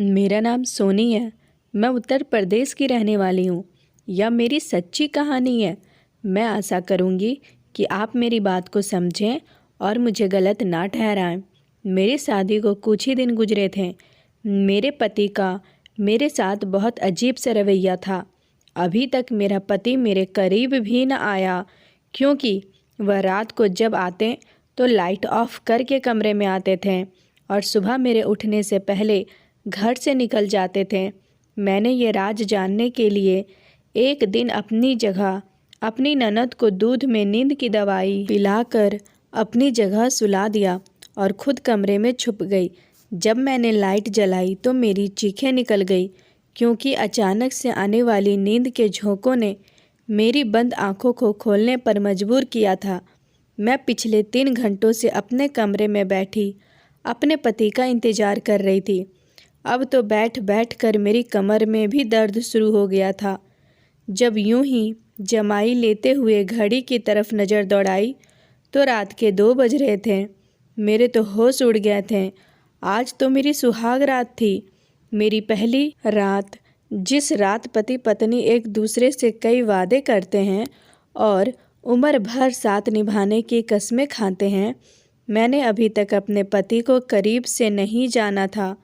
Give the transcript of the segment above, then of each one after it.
मेरा नाम सोनी है। मैं उत्तर प्रदेश की रहने वाली हूँ। यह मेरी सच्ची कहानी है। मैं आशा करूँगी कि आप मेरी बात को समझें और मुझे गलत ना ठहराएं। मेरी शादी को कुछ ही दिन गुजरे थे। मेरे पति का मेरे साथ बहुत अजीब सा रवैया था। अभी तक मेरा पति मेरे करीब भी न आया, क्योंकि वह रात को जब आते तो लाइट ऑफ करके कमरे में आते थे और सुबह मेरे उठने से पहले घर से निकल जाते थे। मैंने ये राज जानने के लिए एक दिन अपनी जगह अपनी ननद को दूध में नींद की दवाई पिलाकर अपनी जगह सुला दिया और खुद कमरे में छुप गई। जब मैंने लाइट जलाई तो मेरी चीखें निकल गई, क्योंकि अचानक से आने वाली नींद के झोंकों ने मेरी बंद आंखों को खोलने पर मजबूर किया था। मैं पिछले 3 घंटों से अपने कमरे में बैठी अपने पति का इंतज़ार कर रही थी। अब तो बैठ बैठ कर मेरी कमर में भी दर्द शुरू हो गया था। जब यूं ही जमाई लेते हुए घड़ी की तरफ नज़र दौड़ाई तो रात के 2 बज रहे थे। मेरे तो होश उड़ गए थे। आज तो मेरी सुहाग रात थी, मेरी पहली रात, जिस रात पति पत्नी एक दूसरे से कई वादे करते हैं और उम्र भर साथ निभाने की कस्में खाते हैं। मैंने अभी तक अपने पति को करीब से नहीं जाना था।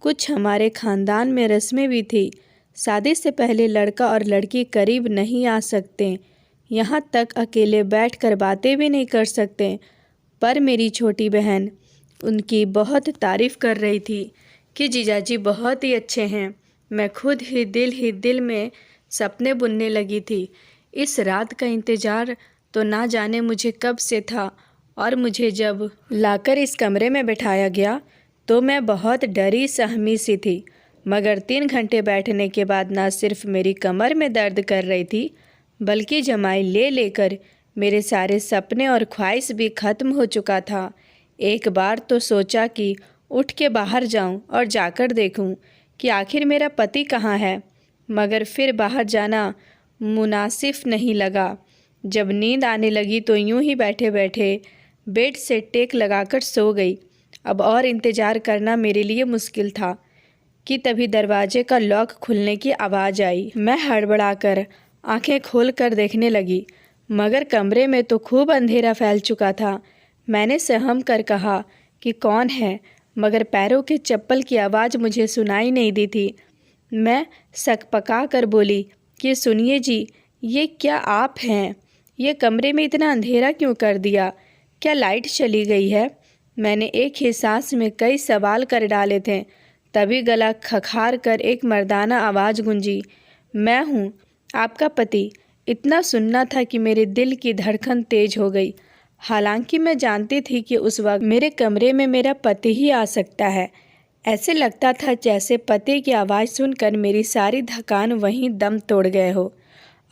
कुछ हमारे ख़ानदान में रस्में भी थी। शादी से पहले लड़का और लड़की करीब नहीं आ सकते, यहाँ तक अकेले बैठकर बातें भी नहीं कर सकते। पर मेरी छोटी बहन उनकी बहुत तारीफ़ कर रही थी कि जीजाजी बहुत ही अच्छे हैं। मैं खुद ही दिल में सपने बुनने लगी थी। इस रात का इंतज़ार तो ना जाने मुझे कब से था, और मुझे जब लाकर इस कमरे में बिठाया गया तो मैं बहुत डरी सहमी सी थी। मगर 3 घंटे बैठने के बाद ना सिर्फ मेरी कमर में दर्द कर रही थी, बल्कि जमाई ले लेकर मेरे सारे सपने और ख्वाहिश भी ख़त्म हो चुका था। एक बार तो सोचा कि उठ के बाहर जाऊं और जाकर देखूं कि आखिर मेरा पति कहाँ है, मगर फिर बाहर जाना मुनासिब नहीं लगा। जब नींद आने लगी तो यूं ही बैठे बैठे बेड से टेक लगाकर सो गई। अब और इंतज़ार करना मेरे लिए मुश्किल था कि तभी दरवाजे का लॉक खुलने की आवाज़ आई। मैं हड़बड़ाकर आंखें खोलकर देखने लगी, मगर कमरे में तो खूब अंधेरा फैल चुका था। मैंने सहम कर कहा कि कौन है, मगर पैरों के चप्पल की आवाज़ मुझे सुनाई नहीं दी थी। मैं सकपका कर बोली कि सुनिए जी, ये क्या आप हैं? ये कमरे में इतना अंधेरा क्यों कर दिया? क्या लाइट चली गई है? मैंने एक ही सांस में कई सवाल कर डाले थे। तभी गला खखार कर एक मर्दाना आवाज़ गूंजी, मैं हूँ, आपका पति। इतना सुनना था कि मेरे दिल की धड़कन तेज हो गई। हालांकि मैं जानती थी कि उस वक्त मेरे कमरे में मेरा पति ही आ सकता है। ऐसे लगता था जैसे पति की आवाज़ सुनकर मेरी सारी थकान वहीं दम तोड़ गए हो।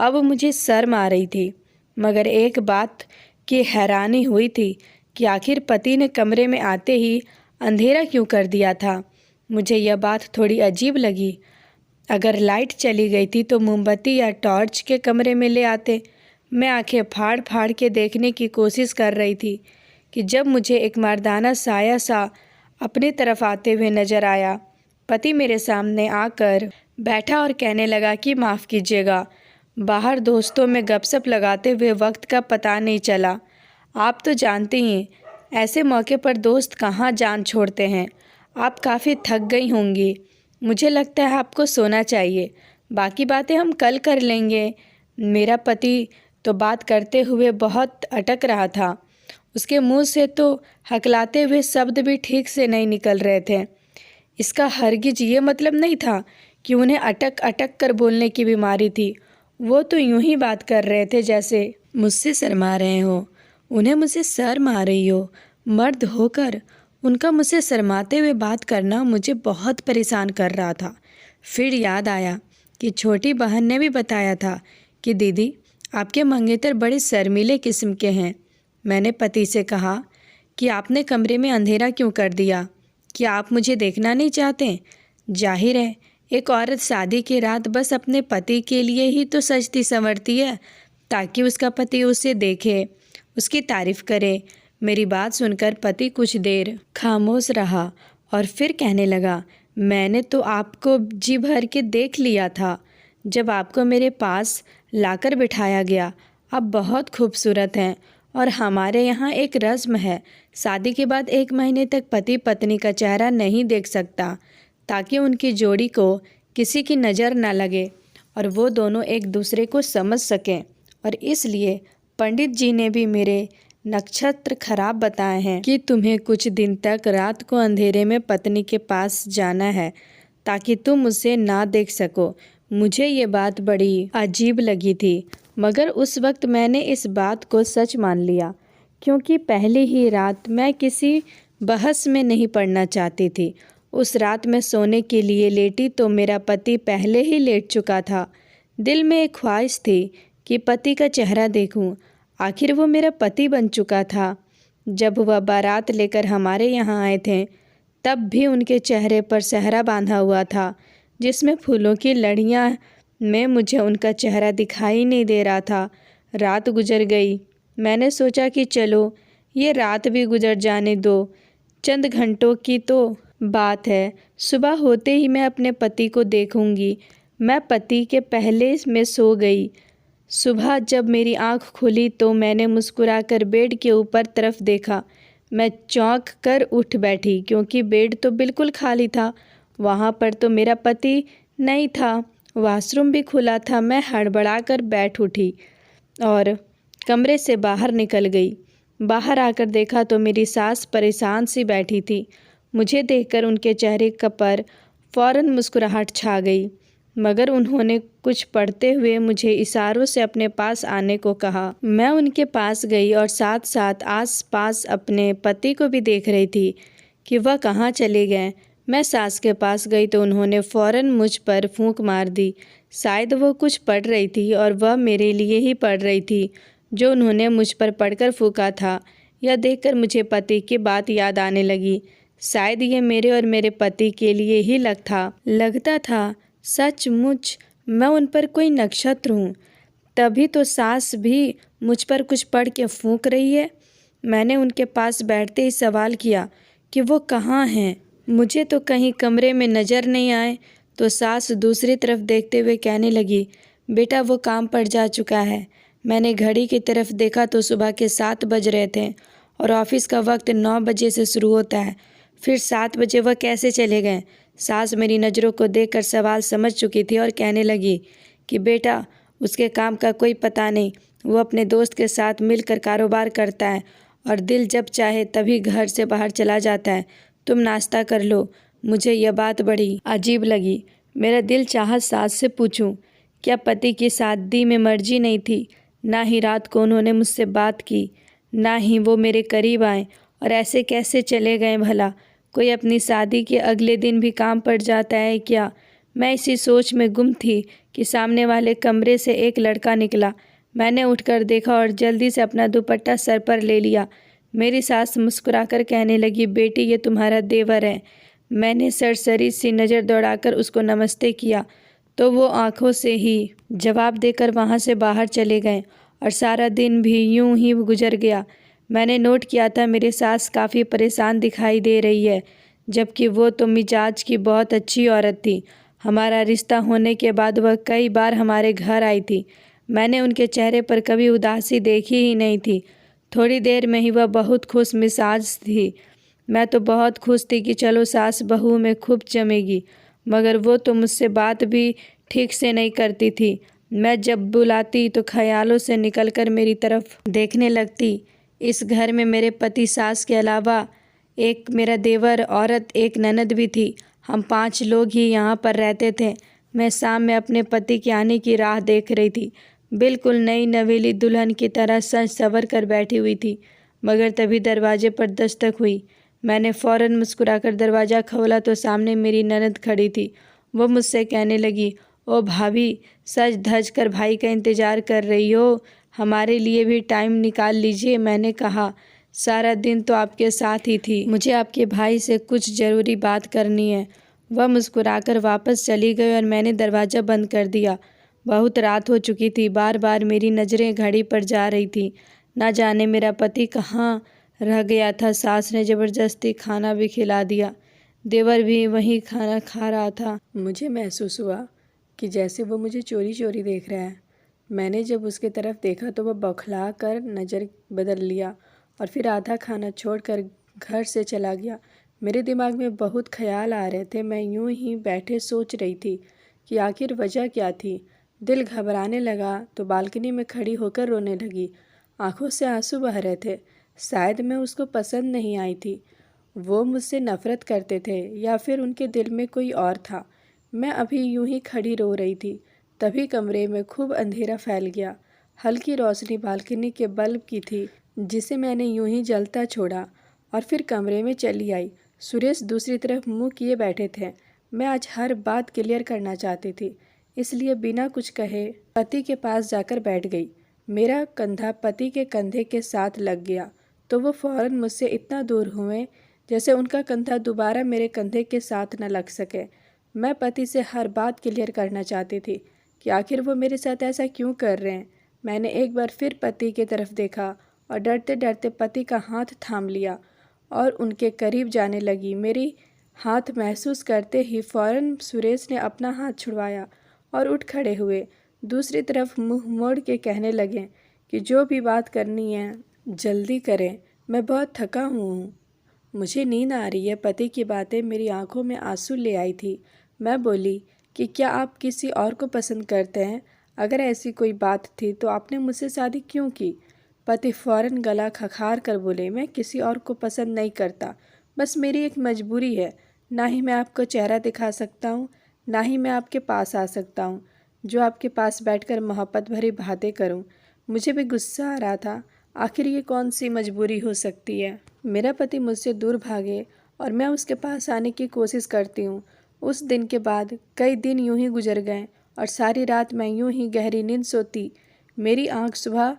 अब मुझे शर्म आ रही थी, मगर एक बात की हैरानी हुई थी कि आखिर पति ने कमरे में आते ही अंधेरा क्यों कर दिया था। मुझे यह बात थोड़ी अजीब लगी। अगर लाइट चली गई थी तो मोमबत्ती या टॉर्च के कमरे में ले आते। मैं आंखें फाड़ फाड़ के देखने की कोशिश कर रही थी कि जब मुझे एक मर्दाना साया सा अपनी तरफ आते हुए नज़र आया। पति मेरे सामने आकर बैठा और कहने लगा कि माफ़ कीजिएगा, बाहर दोस्तों में गपशप लगाते हुए वक्त का पता नहीं चला। आप तो जानते ही, ऐसे मौके पर दोस्त कहाँ जान छोड़ते हैं। आप काफ़ी थक गई होंगी। मुझे लगता है आपको सोना चाहिए, बाकी बातें हम कल कर लेंगे। मेरा पति तो बात करते हुए बहुत अटक रहा था। उसके मुंह से तो हकलाते हुए शब्द भी ठीक से नहीं निकल रहे थे। इसका हरगिज ये मतलब नहीं था कि उन्हें अटक अटक कर बोलने की बीमारी थी। वो तो यूं ही बात कर रहे थे जैसे मुझसे शर्मा रहे हो। उन्हें मुझसे शर्म आ रही हो। मर्द होकर उनका मुझसे शर्माते हुए बात करना मुझे बहुत परेशान कर रहा था। फिर याद आया कि छोटी बहन ने भी बताया था कि दीदी, आपके मंगेतर बड़े शर्मीले किस्म के हैं। मैंने पति से कहा कि आपने कमरे में अंधेरा क्यों कर दिया? क्या आप मुझे देखना नहीं चाहते? जाहिर है, एक औरत शादी की रात बस अपने पति के लिए ही तो सजती संवरती है, ताकि उसका पति उसे देखे, उसकी तारीफ़ करे। मेरी बात सुनकर पति कुछ देर खामोश रहा और फिर कहने लगा, मैंने तो आपको जी भर के देख लिया था जब आपको मेरे पास लाकर बिठाया गया। आप बहुत खूबसूरत हैं और हमारे यहाँ एक रस्म है, शादी के बाद 1 महीने तक पति पत्नी का चेहरा नहीं देख सकता ताकि उनकी जोड़ी को किसी की नज़र न लगे और वो दोनों एक दूसरे को समझ सकें। और इसलिए पंडित जी ने भी मेरे नक्षत्र खराब बताए हैं कि तुम्हें कुछ दिन तक रात को अंधेरे में पत्नी के पास जाना है ताकि तुम उसे ना देख सको। मुझे ये बात बड़ी अजीब लगी थी, मगर उस वक्त मैंने इस बात को सच मान लिया, क्योंकि पहली ही रात मैं किसी बहस में नहीं पड़ना चाहती थी। उस रात मैं सोने के लिए लेटी तो मेरा पति पहले ही लेट चुका था। दिल में एक ख्वाहिश थी कि पति का चेहरा देखूं। आखिर वो मेरा पति बन चुका था। जब वह बारात लेकर हमारे यहाँ आए थे तब भी उनके चेहरे पर सेहरा बांधा हुआ था, जिसमें फूलों की लड़ियाँ में मुझे उनका चेहरा दिखाई नहीं दे रहा था। रात गुजर गई। मैंने सोचा कि चलो ये रात भी गुजर जाने दो, चंद घंटों की तो बात है, सुबह होते ही मैं अपने पति को देखूंगी। मैं पति के पहले में सो गई। सुबह जब मेरी आंख खुली तो मैंने मुस्कुराकर बेड के ऊपर तरफ देखा। मैं चौंक कर उठ बैठी, क्योंकि बेड तो बिल्कुल खाली था। वहाँ पर तो मेरा पति नहीं था। वॉशरूम भी खुला था। मैं हड़बड़ाकर बैठ उठी और कमरे से बाहर निकल गई। बाहर आकर देखा तो मेरी सास परेशान सी बैठी थी। मुझे देखकर उनके चेहरे पर फ़ौरन मुस्कुराहट छा गई, मगर उन्होंने कुछ पढ़ते हुए मुझे इशारों से अपने पास आने को कहा। मैं उनके पास गई और साथ साथ आस-पास अपने पति को भी देख रही थी कि वह कहाँ चले गए। मैं सास के पास गई तो उन्होंने फ़ौरन मुझ पर फूंक मार दी। शायद वो कुछ पढ़ रही थी और वह मेरे लिए ही पढ़ रही थी जो उन्होंने मुझ पर पढ़कर फूंका था। यह देखकर मुझे पति की बात याद आने लगी। शायद ये मेरे और मेरे पति के लिए ही लगता था। सचमुच मैं उन पर कोई नक्षत्र हूँ। तभी तो सास भी मुझ पर कुछ पढ़ के फूंक रही है। मैंने उनके पास बैठते ही सवाल किया कि वो कहाँ हैं। मुझे तो कहीं कमरे में नज़र नहीं आए। तो सास दूसरी तरफ देखते हुए कहने लगी, बेटा वो काम पर जा चुका है। मैंने घड़ी की तरफ देखा तो सुबह के 7 बज रहे थे और ऑफिस का वक्त 9 बजे से शुरू होता है। फिर 7 बजे वह कैसे चले गए? सास मेरी नज़रों को देखकर सवाल समझ चुकी थी और कहने लगी कि बेटा उसके काम का कोई पता नहीं। वो अपने दोस्त के साथ मिलकर कारोबार करता है और दिल जब चाहे तभी घर से बाहर चला जाता है। तुम नाश्ता कर लो। मुझे यह बात बड़ी अजीब लगी। मेरा दिल चाहा सास से पूछूं, क्या पति की शादी में मर्जी नहीं थी? ना ही रात को उन्होंने मुझसे बात की, ना ही वो मेरे करीब आए, और ऐसे कैसे चले गए भला? कोई अपनी शादी के अगले दिन भी काम पड़ जाता है क्या? मैं इसी सोच में गुम थी कि सामने वाले कमरे से एक लड़का निकला। मैंने उठकर देखा और जल्दी से अपना दुपट्टा सर पर ले लिया। मेरी सास मुस्कुराकर कहने लगी, बेटी ये तुम्हारा देवर है। मैंने सरसरी सी नज़र दौड़ाकर उसको नमस्ते किया तो वो आंखों से ही जवाब देकर वहाँ से बाहर चले गए और सारा दिन भी यूं ही गुजर गया। मैंने नोट किया था मेरी सास काफ़ी परेशान दिखाई दे रही है, जबकि वो तो मिजाज की बहुत अच्छी औरत थी। हमारा रिश्ता होने के बाद वह कई बार हमारे घर आई थी। मैंने उनके चेहरे पर कभी उदासी देखी ही नहीं थी। थोड़ी देर में ही वह बहुत खुश मिजाज थी। मैं तो बहुत खुश थी कि चलो सास बहू में खूब जमेगी, मगर वो तो मुझसे बात भी ठीक से नहीं करती थी। मैं जब बुलाती तो ख्यालों से निकलकर मेरी तरफ देखने लगती। इस घर में मेरे पति सास के अलावा एक मेरा देवर, औरत, एक ननद भी थी। हम 5 लोग ही यहाँ पर रहते थे। मैं शाम में अपने पति के आने की राह देख रही थी। बिल्कुल नई नवेली दुल्हन की तरह सज संवर कर बैठी हुई थी, मगर तभी दरवाजे पर दस्तक हुई। मैंने फ़ौरन मुस्कुराकर दरवाज़ा खोला तो सामने मेरी ननद खड़ी थी। वो मुझसे कहने लगी, ओ भाभी, सज धज कर भाई का इंतज़ार कर रही हो, हमारे लिए भी टाइम निकाल लीजिए। मैंने कहा, सारा दिन तो आपके साथ ही थी, मुझे आपके भाई से कुछ ज़रूरी बात करनी है। वह मुस्कुराकर वापस चली गई और मैंने दरवाज़ा बंद कर दिया। बहुत रात हो चुकी थी। बार बार मेरी नज़रें घड़ी पर जा रही थी। ना जाने मेरा पति कहाँ रह गया था। सास ने ज़बरदस्ती खाना भी खिला दिया। देवर भी वहीं खाना खा रहा था। मुझे महसूस हुआ कि जैसे वो मुझे चोरी चोरी देख रहा है। मैंने जब उसके तरफ देखा तो वह बौखला कर नज़र बदल लिया और फिर आधा खाना छोड़कर घर से चला गया। मेरे दिमाग में बहुत ख्याल आ रहे थे। मैं यूं ही बैठे सोच रही थी कि आखिर वजह क्या थी। दिल घबराने लगा तो बालकनी में खड़ी होकर रोने लगी। आंखों से आंसू बह रहे थे। शायद मैं उसको पसंद नहीं आई थी, वो मुझसे नफ़रत करते थे या फिर उनके दिल में कोई और था। मैं अभी यूं ही खड़ी रो रही थी, तभी कमरे में खूब अंधेरा फैल गया। हल्की रोशनी बालकनी के बल्ब की थी, जिसे मैंने यूं ही जलता छोड़ा और फिर कमरे में चली आई। सुरेश दूसरी तरफ मुंह किए बैठे थे। मैं आज हर बात क्लियर करना चाहती थी, इसलिए बिना कुछ कहे पति के पास जाकर बैठ गई। मेरा कंधा पति के कंधे के साथ लग गया तो वो फौरन मुझसे इतना दूर हुए जैसे उनका कंधा दोबारा मेरे कंधे के साथ न लग सके। मैं पति से हर बात क्लियर करना चाहती थी कि आखिर वो मेरे साथ ऐसा क्यों कर रहे हैं। मैंने एक बार फिर पति की तरफ देखा और डरते डरते पति का हाथ थाम लिया और उनके करीब जाने लगी। मेरी हाथ महसूस करते ही फौरन सुरेश ने अपना हाथ छुड़वाया और उठ खड़े हुए। दूसरी तरफ मुंह मोड़ के कहने लगे कि जो भी बात करनी है जल्दी करें, मैं बहुत थका हूँ, मुझे नींद आ रही है। पति की बातें मेरी आंखों में आंसू ले आई थी। मैं बोली कि क्या आप किसी और को पसंद करते हैं? अगर ऐसी कोई बात थी तो आपने मुझसे शादी क्यों की? पति फौरन गला खखार कर बोले, मैं किसी और को पसंद नहीं करता, बस मेरी एक मजबूरी है। ना ही मैं आपको चेहरा दिखा सकता हूँ, ना ही मैं आपके पास आ सकता हूँ जो आपके पास बैठकर मोहब्बत भरी बातें करूँ। मुझे भी गुस्सा आ रहा था, आखिर ये कौन सी मजबूरी हो सकती है। मेरा पति मुझसे दूर भागे और मैं उसके पास आने की कोशिश करती हूँ। उस दिन के बाद कई दिन यूं ही गुजर गए और सारी रात मैं यूं ही गहरी नींद सोती। मेरी आंख सुबह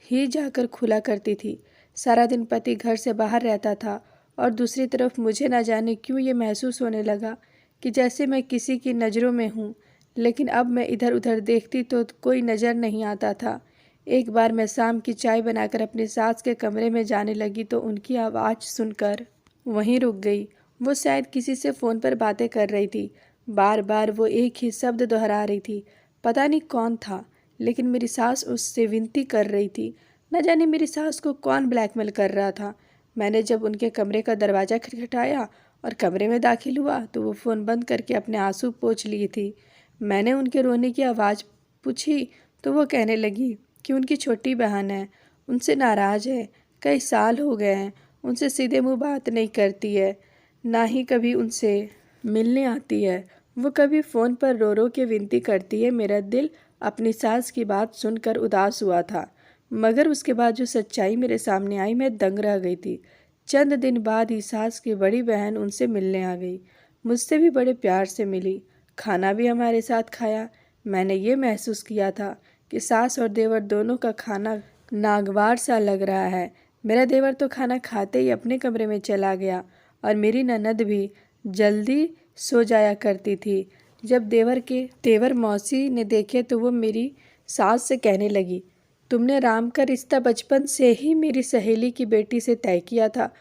ही जाकर खुला करती थी। सारा दिन पति घर से बाहर रहता था और दूसरी तरफ मुझे ना जाने क्यों ये महसूस होने लगा कि जैसे मैं किसी की नज़रों में हूँ। लेकिन अब मैं इधर उधर देखती तो कोई नज़र नहीं आता था। एक बार मैं शाम की चाय बनाकर अपनी सास के कमरे में जाने लगी तो उनकी आवाज़ सुनकर वहीं रुक गई। वो शायद किसी से फ़ोन पर बातें कर रही थी। बार बार वो एक ही शब्द दोहरा रही थी। पता नहीं कौन था, लेकिन मेरी सास उससे विनती कर रही थी। न जाने मेरी सास को कौन ब्लैकमेल कर रहा था। मैंने जब उनके कमरे का दरवाज़ा खटखटाया और कमरे में दाखिल हुआ तो वो फ़ोन बंद करके अपने आंसू पोंछ लिए थी। मैंने उनके रोने की आवाज़ पूछी तो वो कहने लगी कि उनकी छोटी बहन है, उनसे नाराज़ है, कई साल हो गए हैं, उनसे सीधे मुंह बात नहीं करती है, ना ही कभी उनसे मिलने आती है। वो कभी फ़ोन पर रो रो के विनती करती है। मेरा दिल अपनी सास की बात सुनकर उदास हुआ था, मगर उसके बाद जो सच्चाई मेरे सामने आई मैं दंग रह गई थी। चंद दिन बाद ही सास की बड़ी बहन उनसे मिलने आ गई। मुझसे भी बड़े प्यार से मिली, खाना भी हमारे साथ खाया। मैंने ये महसूस किया था कि सास और देवर दोनों का खाना नागवार सा लग रहा है। मेरा देवर तो खाना खाते ही अपने कमरे में चला गया और मेरी ननद भी जल्दी सो जाया करती थी। जब देवर मौसी ने देखे तो वो मेरी सास से कहने लगी, तुमने राम का रिश्ता बचपन से ही मेरी सहेली की बेटी से तय किया था,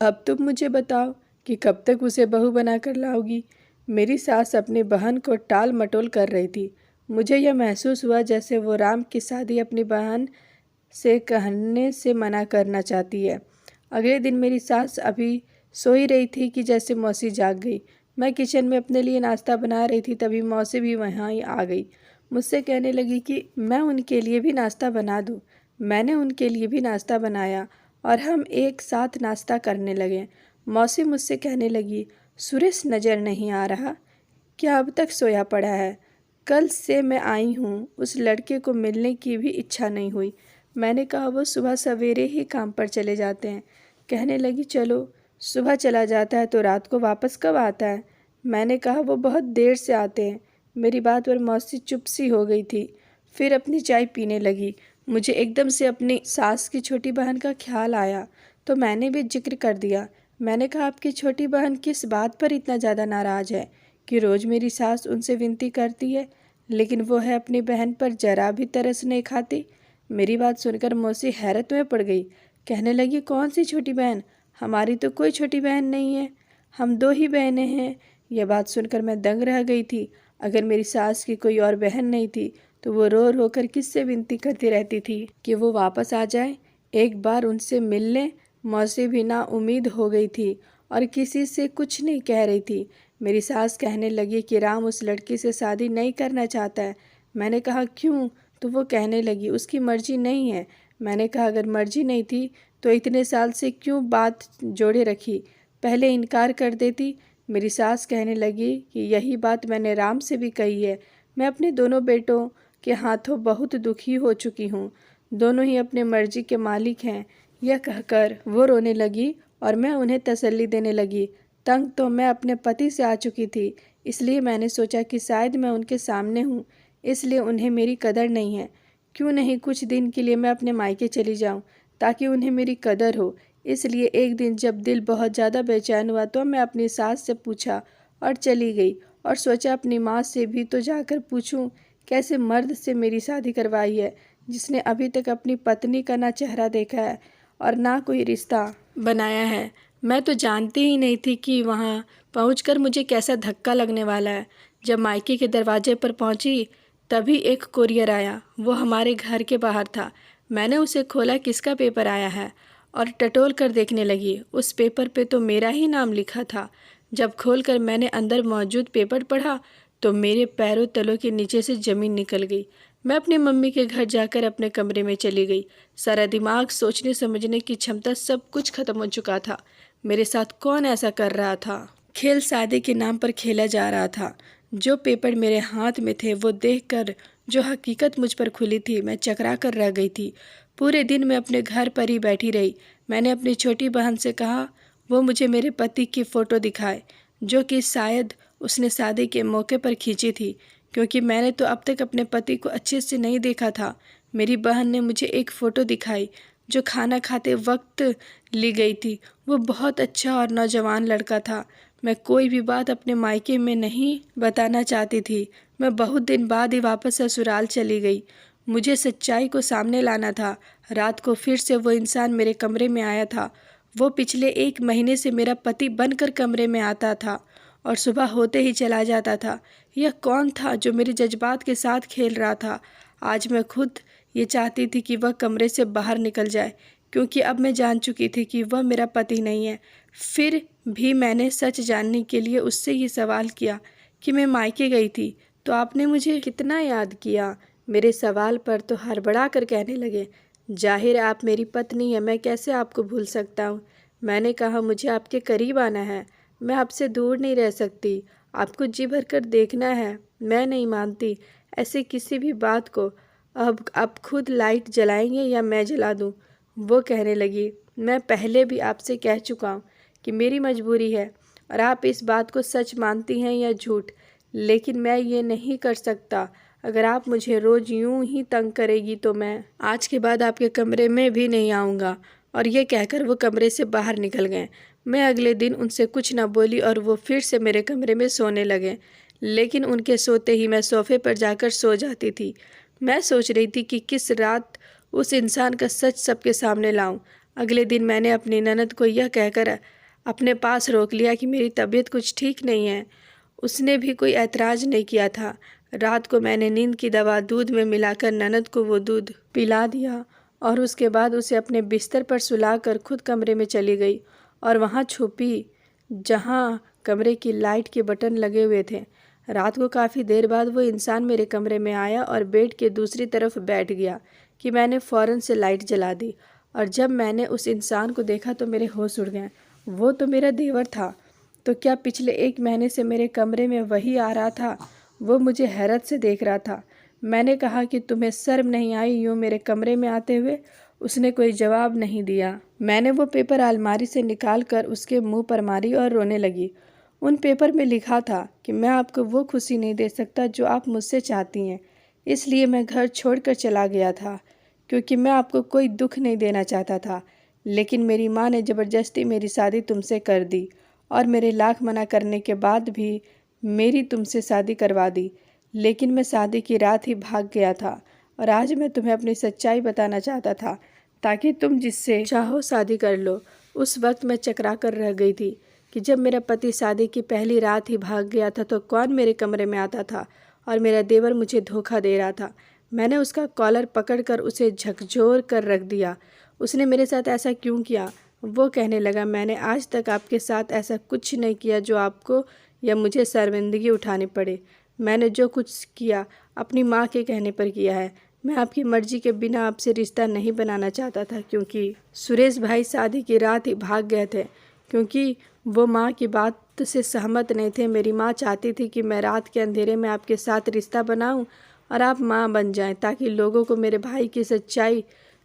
अब तुम मुझे बताओ कि कब तक उसे बहू बनाकर लाओगी। मेरी सास अपनी बहन को टाल मटोल कर रही थी। मुझे यह महसूस हुआ जैसे वो राम की शादी अपनी बहन से कहने से मना करना चाहती है। अगले दिन मेरी सास अभी सो ही रही थी कि जैसे मौसी जाग गई। मैं किचन में अपने लिए नाश्ता बना रही थी, तभी मौसी भी वहाँ ही आ गई। मुझसे कहने लगी कि मैं उनके लिए भी नाश्ता बना दूँ। मैंने उनके लिए भी नाश्ता बनाया और हम एक साथ नाश्ता करने लगे। मौसी मुझसे कहने लगी, सुरेश नज़र नहीं आ रहा, क्या अब तक सोया पड़ा है? कल से मैं आई हूँ, उस लड़के को मिलने की भी इच्छा नहीं हुई। मैंने कहा वो सुबह सवेरे ही काम पर चले जाते हैं। कहने लगी, चलो सुबह चला जाता है तो रात को वापस कब आता है? मैंने कहा वो बहुत देर से आते हैं। मेरी बात पर मौसी चुप सी हो गई थी, फिर अपनी चाय पीने लगी। मुझे एकदम से अपनी सास की छोटी बहन का ख्याल आया तो मैंने भी जिक्र कर दिया। मैंने कहा, आपकी छोटी बहन किस बात पर इतना ज़्यादा नाराज़ है कि रोज़ मेरी सास उनसे विनती करती है, लेकिन वो है अपनी बहन पर जरा भी तरस नहीं खाती। मेरी बात सुनकर मौसी हैरत में पड़ गई। कहने लगी, कौन सी छोटी बहन? हमारी तो कोई छोटी बहन नहीं है। हम 2 ही बहनें हैं। यह बात सुनकर मैं दंग रह गई थी। अगर मेरी सास की कोई और बहन नहीं थी तो वो रो रो कर किससे विनती करती रहती थी कि वो वापस आ जाए, एक बार उनसे मिल लें। मौसी भी ना उम्मीद हो गई थी और किसी से कुछ नहीं कह रही थी। मेरी सास कहने लगी कि राम उस लड़की से शादी नहीं करना चाहता है। मैंने कहा क्यों? तो वो कहने लगी उसकी मर्जी नहीं है। मैंने कहा अगर मर्जी नहीं थी तो इतने साल से क्यों बात जोड़े रखी, पहले इनकार कर देती। मेरी सास कहने लगी कि यही बात मैंने राम से भी कही है। मैं अपने दोनों बेटों के हाथों बहुत दुखी हो चुकी हूँ, दोनों ही अपने मर्जी के मालिक हैं। यह कहकर वो रोने लगी और मैं उन्हें तसल्ली देने लगी। तंग तो मैं अपने पति से आ चुकी थी, इसलिए मैंने सोचा कि शायद मैं उनके सामने हूँ, इसलिए उन्हें मेरी कदर नहीं है। क्यों नहीं कुछ दिन के लिए मैं अपने मायके चली जाऊँ ताकि उन्हें मेरी कदर हो। इसलिए एक दिन जब दिल बहुत ज़्यादा बेचैन हुआ तो मैं अपनी सास से पूछा और चली गई और सोचा अपनी माँ से भी तो जाकर पूछूं कैसे मर्द से मेरी शादी करवाई है जिसने अभी तक अपनी पत्नी का ना चेहरा देखा है और ना कोई रिश्ता बनाया है। मैं तो जानती ही नहीं थी कि वहाँ पहुँचकर मुझे कैसा धक्का लगने वाला है। जब मायके के दरवाजे पर पहुँची तभी एक कोरियर आया। वो हमारे घर के बाहर था। मैंने उसे खोला, किसका पेपर आया है, और टटोल कर देखने लगी। उस पेपर पे तो मेरा ही नाम लिखा था। जब खोलकर मैंने अंदर मौजूद पेपर पढ़ा तो मेरे पैरों तलों के नीचे से ज़मीन निकल गई। मैं अपनी मम्मी के घर जाकर अपने कमरे में चली गई। सारा दिमाग, सोचने समझने की क्षमता, सब कुछ खत्म हो चुका था। मेरे साथ कौन ऐसा कर रहा था? खेल शादी के नाम पर खेला जा रहा था। जो पेपर मेरे हाथ में थे वो देखकर जो हकीकत मुझ पर खुली थी, मैं चकरा कर रह गई थी। पूरे दिन मैं अपने घर पर ही बैठी रही। मैंने अपनी छोटी बहन से कहा वो मुझे मेरे पति की फ़ोटो दिखाए, जो कि शायद उसने शादी के मौके पर खींची थी, क्योंकि मैंने तो अब तक अपने पति को अच्छे से नहीं देखा था। मेरी बहन ने मुझे एक फ़ोटो दिखाई जो खाना खाते वक्त ली गई थी। वो बहुत अच्छा और नौजवान लड़का था। मैं कोई भी बात अपने मायके में नहीं बताना चाहती थी। मैं बहुत दिन बाद ही वापस ससुराल चली गई। मुझे सच्चाई को सामने लाना था। रात को फिर से वो इंसान मेरे कमरे में आया था। वो पिछले 1 महीने से मेरा पति बनकर कमरे में आता था और सुबह होते ही चला जाता था। यह कौन था जो मेरे जज्बात के साथ खेल रहा था? आज मैं खुद ये चाहती थी कि वह कमरे से बाहर निकल जाए, क्योंकि अब मैं जान चुकी थी कि वह मेरा पति नहीं है। फिर भी मैंने सच जानने के लिए उससे ये सवाल किया कि मैं मायके गई थी तो आपने मुझे कितना याद किया। मेरे सवाल पर तो हड़बड़ा कर कहने लगे, जाहिर है आप मेरी पत्नी है, मैं कैसे आपको भूल सकता हूँ। मैंने कहा मुझे आपके करीब आना है, मैं आपसे दूर नहीं रह सकती, आपको जी भर कर देखना है। मैं नहीं मानती ऐसे किसी भी बात को। अब आप खुद लाइट जलाएंगे या मैं जला दूँ? वो कहने लगी, मैं पहले भी आपसे कह चुका हूँ कि मेरी मजबूरी है और आप इस बात को सच मानती हैं या झूठ, लेकिन मैं ये नहीं कर सकता। अगर आप मुझे रोज़ यूं ही तंग करेगी तो मैं आज के बाद आपके कमरे में भी नहीं आऊँगा। और ये कहकर वो कमरे से बाहर निकल गए। मैं अगले दिन उनसे कुछ ना बोली और वो फिर से मेरे कमरे में सोने लगे। लेकिन उनके सोते ही मैं सोफ़े पर जाकर सो जाती थी। मैं सोच रही थी कि किस रात उस इंसान का सच सबके सामने लाऊं। अगले दिन मैंने अपनी ननद को यह कहकर अपने पास रोक लिया कि मेरी तबीयत कुछ ठीक नहीं है। उसने भी कोई ऐतराज़ नहीं किया था। रात को मैंने नींद की दवा दूध में मिलाकर ननद को वो दूध पिला दिया और उसके बाद उसे अपने बिस्तर पर सुलाकर खुद कमरे में चली गई और वहाँ छुपी जहाँ कमरे की लाइट के बटन लगे हुए थे। रात को काफ़ी देर बाद वो इंसान मेरे कमरे में आया और बेड के दूसरी तरफ बैठ गया कि मैंने फ़ौरन से लाइट जला दी। और जब मैंने उस इंसान को देखा तो मेरे होश उड़ गए। वो तो मेरा देवर था। तो क्या पिछले 1 महीने से मेरे कमरे में वही आ रहा था? वो मुझे हैरत से देख रहा था। मैंने कहा कि तुम्हें शर्म नहीं आई यूँ मेरे कमरे में आते हुए? उसने कोई जवाब नहीं दिया। मैंने वो पेपर अलमारी से निकाल कर उसके मुंह पर मारी और रोने लगी। उन पेपर में लिखा था कि मैं आपको वो खुशी नहीं दे सकता जो आप मुझसे चाहती हैं, इसलिए मैं घर छोड़कर चला गया था, क्योंकि मैं आपको कोई दुख नहीं देना चाहता था। लेकिन मेरी माँ ने ज़बरदस्ती मेरी शादी तुमसे कर दी और मेरे लाख मना करने के बाद भी मेरी तुमसे शादी करवा दी। लेकिन मैं शादी की रात ही भाग गया था और आज मैं तुम्हें अपनी सच्चाई बताना चाहता था ताकि तुम जिससे चाहो शादी कर लो। उस वक्त मैं चकरा कर रह गई थी कि जब मेरा पति शादी की पहली रात ही भाग गया था तो कौन मेरे कमरे में आता था और मेरा देवर मुझे धोखा दे रहा था। मैंने उसका कॉलर पकड़कर उसे झकझोर कर रख दिया। उसने मेरे साथ ऐसा क्यों किया? वो कहने लगा, मैंने आज तक आपके साथ ऐसा कुछ नहीं किया जो आपको या मुझे शर्मिंदगी उठानी पड़े। मैंने जो कुछ किया अपनी माँ के कहने पर किया है। मैं आपकी मर्जी के बिना आपसे रिश्ता नहीं बनाना चाहता था, क्योंकि सुरेश भाई शादी की रात ही भाग गए थे, क्योंकि वो माँ की बात से सहमत नहीं थे। मेरी माँ चाहती थी कि मैं रात के अंधेरे में आपके साथ रिश्ता बनाऊं और आप माँ बन जाएं, ताकि लोगों को मेरे भाई की सच्चाई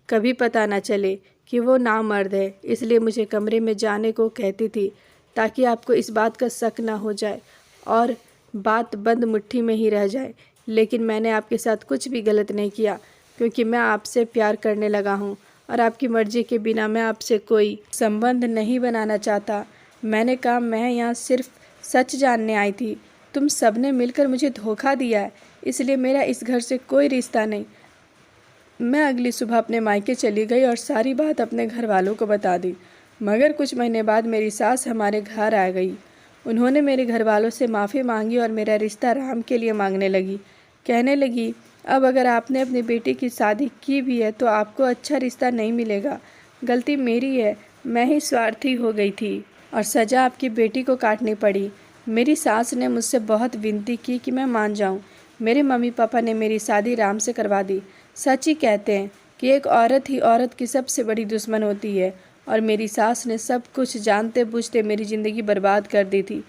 कभी पता ना चले कि वो नामर्द है। इसलिए मुझे कमरे में जाने को कहती थी, ताकि आपको इस बात का शक ना हो जाए और बात बंद मुट्ठी में ही रह जाए। लेकिन मैंने आपके साथ कुछ भी गलत नहीं किया, क्योंकि मैं आपसे प्यार करने लगा हूँ और आपकी मर्जी के बिना मैं आपसे कोई संबंध नहीं बनाना चाहता। मैंने कहा, मैं यहाँ सिर्फ सच जानने आई थी। तुम सबने मिलकर मुझे धोखा दिया है, इसलिए मेरा इस घर से कोई रिश्ता नहीं। मैं अगली सुबह अपने मायके चली गई और सारी बात अपने घर वालों को बता दी। मगर कुछ महीने बाद मेरी सास हमारे घर आ गई। उन्होंने मेरे घर वालों से माफ़ी मांगी और मेरा रिश्ता राम के लिए मांगने लगी। कहने लगी, अब अगर आपने अपनी बेटी की शादी की भी है तो आपको अच्छा रिश्ता नहीं मिलेगा। गलती मेरी है, मैं ही स्वार्थी हो गई थी और सज़ा आपकी बेटी को काटनी पड़ी। मेरी सास ने मुझसे बहुत विनती की कि मैं मान जाऊं। मेरे मम्मी पापा ने मेरी शादी राम से करवा दी। सच ही कहते हैं कि एक औरत ही औरत की सबसे बड़ी दुश्मन होती है, और मेरी सास ने सब कुछ जानते बूझते मेरी ज़िंदगी बर्बाद कर दी थी,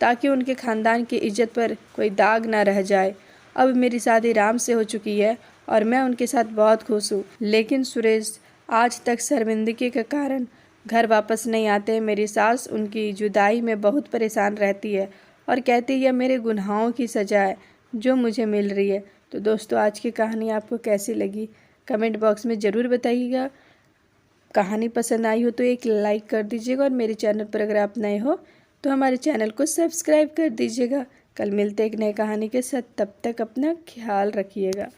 ताकि उनके ख़ानदान की इज्जत पर कोई दाग ना रह जाए। अब मेरी शादी राम से हो चुकी है और मैं उनके साथ बहुत खुश हूँ। लेकिन सुरेश आज तक शर्मिंदगी के कारण घर वापस नहीं आते। मेरी सास उनकी जुदाई में बहुत परेशान रहती है और कहती है, यह मेरे गुनाहों की सज़ा है जो मुझे मिल रही है। तो दोस्तों, आज की कहानी आपको कैसी लगी कमेंट बॉक्स में ज़रूर बताइएगा। कहानी पसंद आई हो तो एक लाइक कर दीजिएगा और मेरे चैनल पर अगर आप नए हो तो हमारे चैनल को सब्सक्राइब कर दीजिएगा। कल मिलते एक नई कहानी के साथ, तब तक अपना ख्याल रखिएगा।